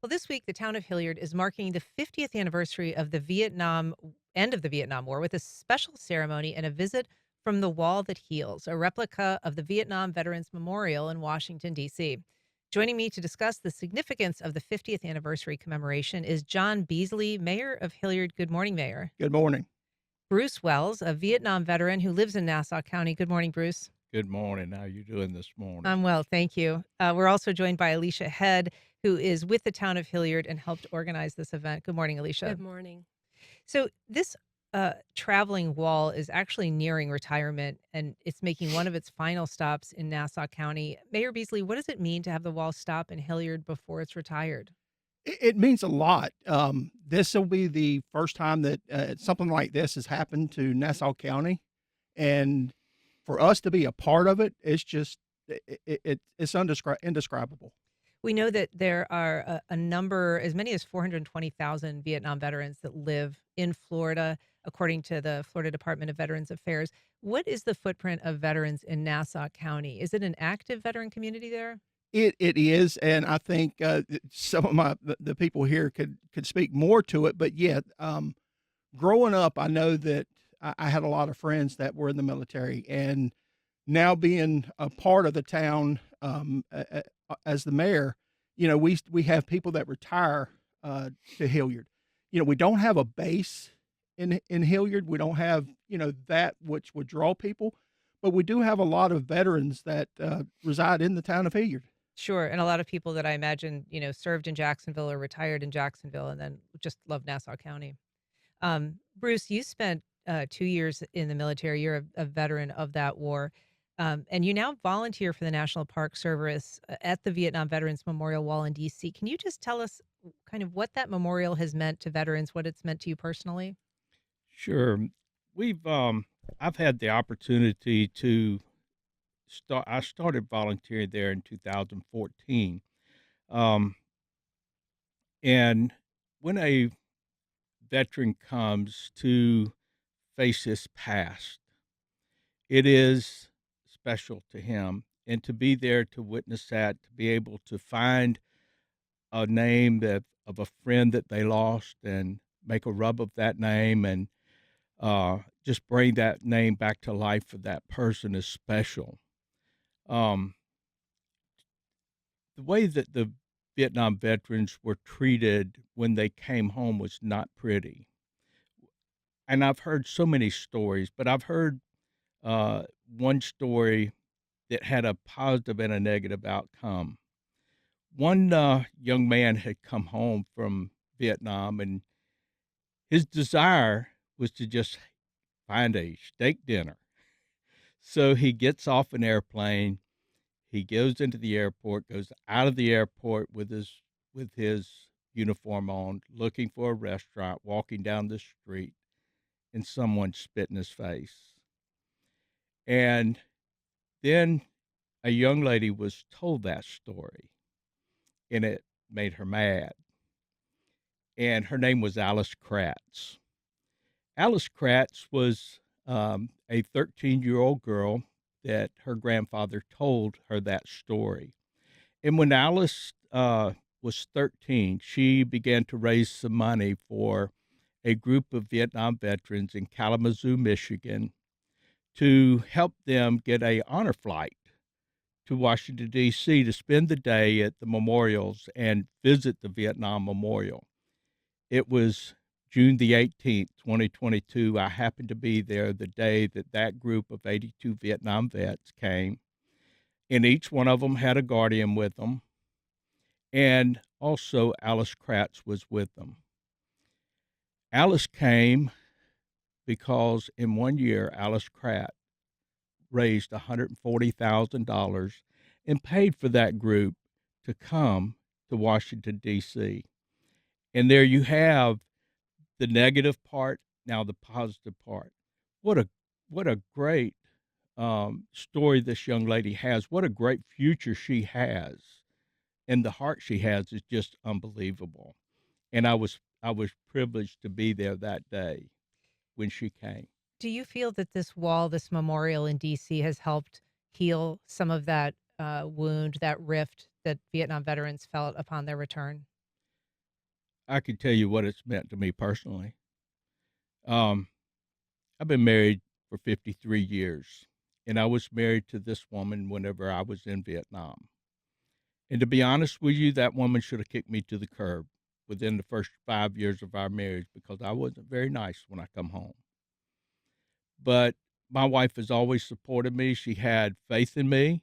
Well, this week, the town of Hilliard is marking the 50th anniversary of the Vietnam end of the Vietnam War with a special ceremony and a visit from the Wall That Heals, a replica of the Vietnam Veterans Memorial in Washington, D.C. Joining me to discuss the significance of the 50th anniversary commemoration is John Beasley, Mayor of Hilliard. Good morning, Mayor. Good morning. Bruce Wells, a Vietnam veteran who lives in Nassau County. Good morning, Bruce. Good morning. How you doing this morning? I'm well, thank you. We're also joined by Alicia Head, who is with the town of Hilliard and helped organize this event. Good morning, Alicia. Good morning. So this traveling wall is actually nearing retirement, and it's making one of its final stops in Nassau County. Mayor Beasley, what does it mean to have the wall stop in Hilliard before it's retired? It means a lot. This will be the first time that something like this has happened to Nassau County, and for us to be a part of it, it's just it's indescribable. We know that there are a number, as many as 420,000 Vietnam veterans that live in Florida, according to the Florida Department of Veterans Affairs. What is the footprint of veterans in Nassau County? Is it an active veteran community there? It is, and I think some of the people here could speak more to it. But yeah, growing up, I know that I had a lot of friends that were in the military, and now being a part of the town, as the mayor, we have people that retire to Hilliard. We don't have a base in Hilliard. We don't have that which would draw people, but we do have a lot of veterans that reside in the town of Hilliard. Sure, and a lot of people that I imagine, served in Jacksonville or retired in Jacksonville and then just love Nassau County. Bruce, you spent 2 years in the military. You're a veteran of that war, and you now volunteer for the National Park Service at the Vietnam Veterans Memorial Wall in D.C. Can you just tell us kind of what that memorial has meant to veterans, what it's meant to you personally? Sure. We've I've had the opportunity to start I started volunteering there in 2014. Um and when a veteran comes to face his past, it is special to him, and to be there to witness that, to be able to find a name that of a friend that they lost and make a rub of that name and just bring that name back to life for that person is special. Um, the way that the Vietnam veterans were treated when they came home was not pretty. And I've heard so many stories, but I've heard one story that had a positive and a negative outcome. One young man had come home from Vietnam, and his desire was to just find a steak dinner. So he gets off an airplane. He goes into the airport, goes out of the airport with his uniform on, looking for a restaurant, walking down the street, and someone spit in his face. And then a young lady was told that story, and it made her mad. And her name was Alice Kratz. Alice Kratz was a 13-year-old girl that her grandfather told her that story. And when Alice was 13, she began to raise some money for a group of Vietnam veterans in Kalamazoo, Michigan, to help them get a honor flight to Washington, D.C. to spend the day at the memorials and visit the Vietnam Memorial. It was June the 18th, 2022. I happened to be there the day that that group of 82 Vietnam vets came, and each one of them had a guardian with them, and also Alice Kratz was with them. Alice came because in 1 year, Alice Kratz raised $140,000 and paid for that group to come to Washington, D.C. And there you have the negative part, now the positive part. What a what a great story this young lady has. What a great future she has, and the heart she has is just unbelievable. And I was privileged to be there that day when she came. Do you feel that this wall, this memorial in DC, has helped heal some of that wound, that rift that Vietnam veterans felt upon their return? I can tell you what it's meant to me personally. Um, I've been married for 53 years, and I was married to this woman whenever I was in Vietnam. And to be honest with you, that woman should have kicked me to the curb within the first 5 years of our marriage because I wasn't very nice when I come home. But my wife has always supported me. She had faith in me.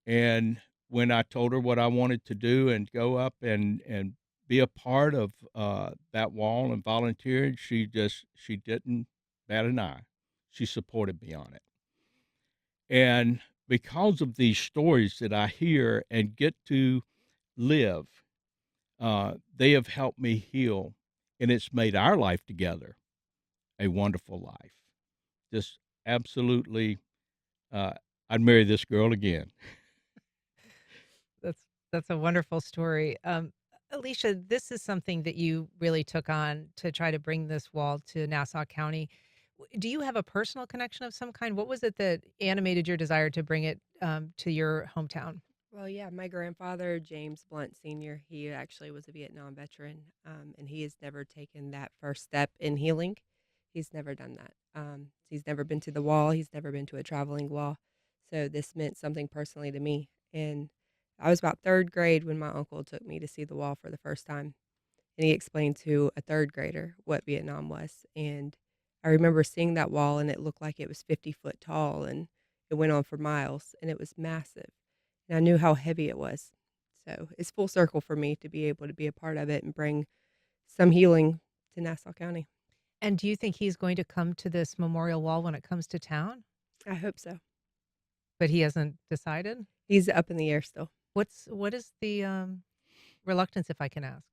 And when I told her what I wanted to do and go up and be a part of that wall and volunteering, she didn't bat an eye. She supported me on it. And because of these stories that I hear and get to live, they have helped me heal, and it's made our life together a wonderful life. Just absolutely, uh, I'd marry this girl again. That's that's a wonderful story. Alicia, this is something that you really took on to try to bring this wall to Nassau County. Do you have a personal connection of some kind? What was it that animated your desire to bring it to your hometown? Well, yeah, my grandfather, James Blunt Sr., he actually was a Vietnam veteran, and he has never taken that first step in healing. He's never done that. He's never been to the wall. He's never been to a traveling wall. So this meant something personally to me. And I was about third grade when my uncle took me to see the wall for the first time. And he explained to a third grader what Vietnam was. And I remember seeing that wall, and it looked like it was 50 foot tall, and it went on for miles, and it was massive. And I knew how heavy it was. So it's full circle for me to be able to be a part of it and bring some healing to Nassau County. And do you think he's going to come to this memorial wall when it comes to town? I hope so. But he hasn't decided? He's up in the air still. What is the reluctance, if I can ask?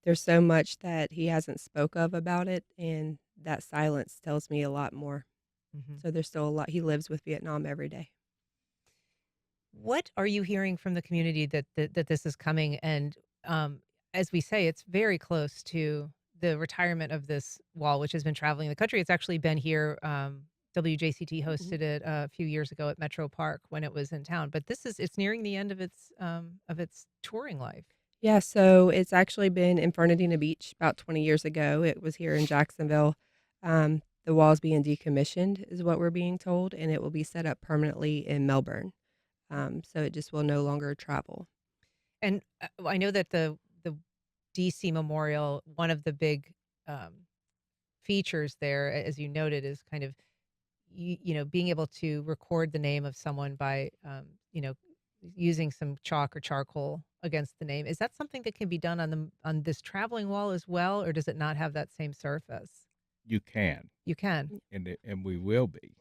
There's so much that he hasn't spoke of about it, and that silence tells me a lot more. Mhm. So there's still a lot. He lives with Vietnam every day. What are you hearing from the community that this is coming? And as we say, it's very close to the retirement of this wall, which has been traveling the country. It's actually been here. WJCT Mhm. hosted it a few years ago at Metro Park when it was in town. But it's nearing the end of its touring life. Yeah, so it's actually been in Fernandina Beach about 20 years ago. It was here in Jacksonville. The wall's being decommissioned, is what we're being told, and it will be set up permanently in Melbourne. So it just will no longer travel. And I know that the DC Memorial, one of the big um, features there, as you noted, is kind of being able to record the name of someone by using some chalk or charcoal against the name. Is that something that can be done on this traveling wall as well, or does it not have that same surface? You can, You can. and we will be.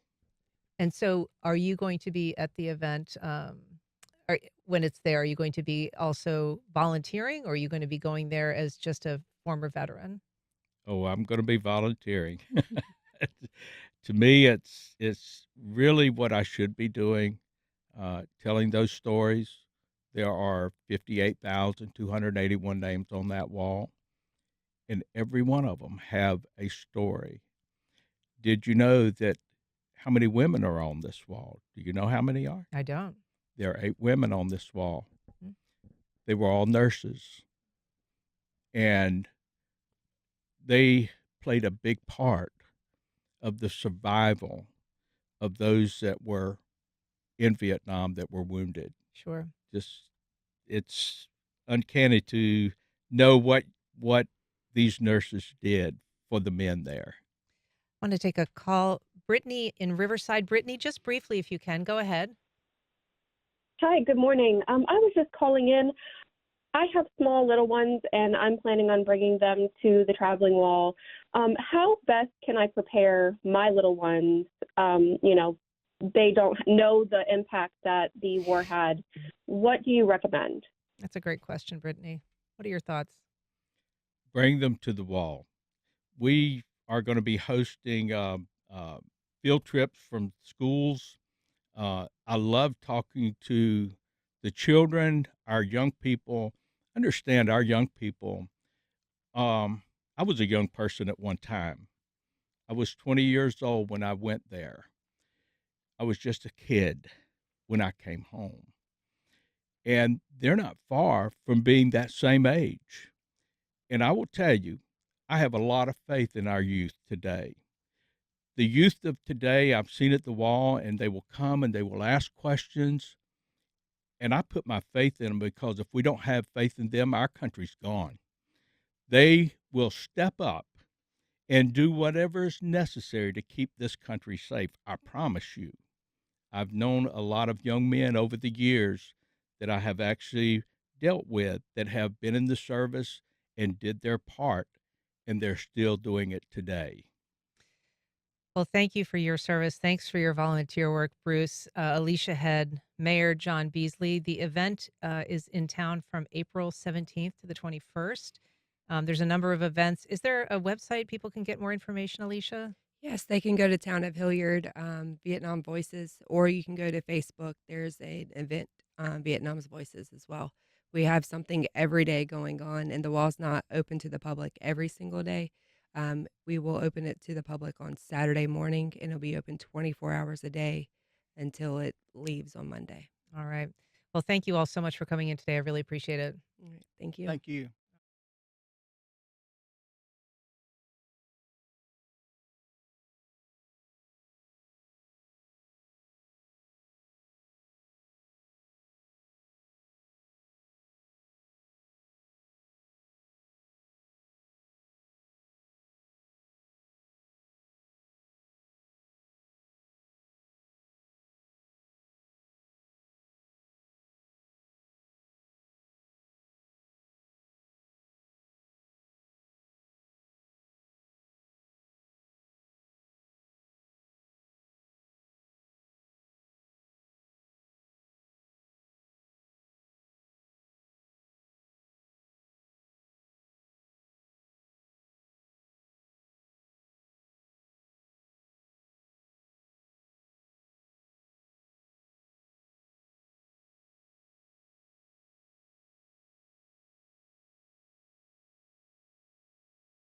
And so, are you going to be at the event? When it's there, are you going to be also volunteering, or are you going to be going there as just a former veteran? Oh, I'm going to be volunteering. To me, it's really what I should be doing, telling those stories. There are 58,281 names on that wall, and every one of them have a story. Did you know that how many women are on this wall? Do you know how many are? I don't. There are 8 women on this wall. Mm. They were all nurses, and they played a big part of the survival of those that were in Vietnam that were wounded. Sure. Just it's uncanny to know what these nurses did for the men there. Want to take a call, Brittany in Riverside. Brittany, just briefly, if you can, go ahead. Hi, good morning. I was just calling in. I have small little ones, and I'm planning on bringing them to the traveling wall. How best can I prepare my little ones? They don't know the impact that the war had. What do you recommend? That's a great question, Brittany. What are your thoughts? Bring them to the wall. We are going to be hosting field trips from schools. I love talking to the children, our young people. Understand our young people. I was a young person at one time. I was 20 years old when I went there. I was just a kid when I came home. And they're not far from being that same age. And I will tell you, I have a lot of faith in our youth today. The youth of today, I've seen at the wall, and they will come and they will ask questions. And I put my faith in them because if we don't have faith in them, our country's gone. They will step up and do whatever is necessary to keep this country safe. I promise you. I've known a lot of young men over the years that I have actually dealt with that have been in the service and did their part, and they're still doing it today. Well, thank you for your service. Thanks for your volunteer work, Bruce. Alicia Head, Mayor John Beasley. The event is in town from April 17th to the 21st. There's a number of events. Is there a website people can get more information, Alicia? Yes, they can go to Town of Hilliard, Vietnam Voices, or you can go to Facebook. There's an event, Vietnam's Voices as well. We have something every day going on, and the wall's not open to the public every single day. We will open it to the public on Saturday morning, and it'll be open 24 hours a day until it leaves on Monday. All right. Well, thank you all so much for coming in today. I really appreciate it. All right, thank you. Thank you.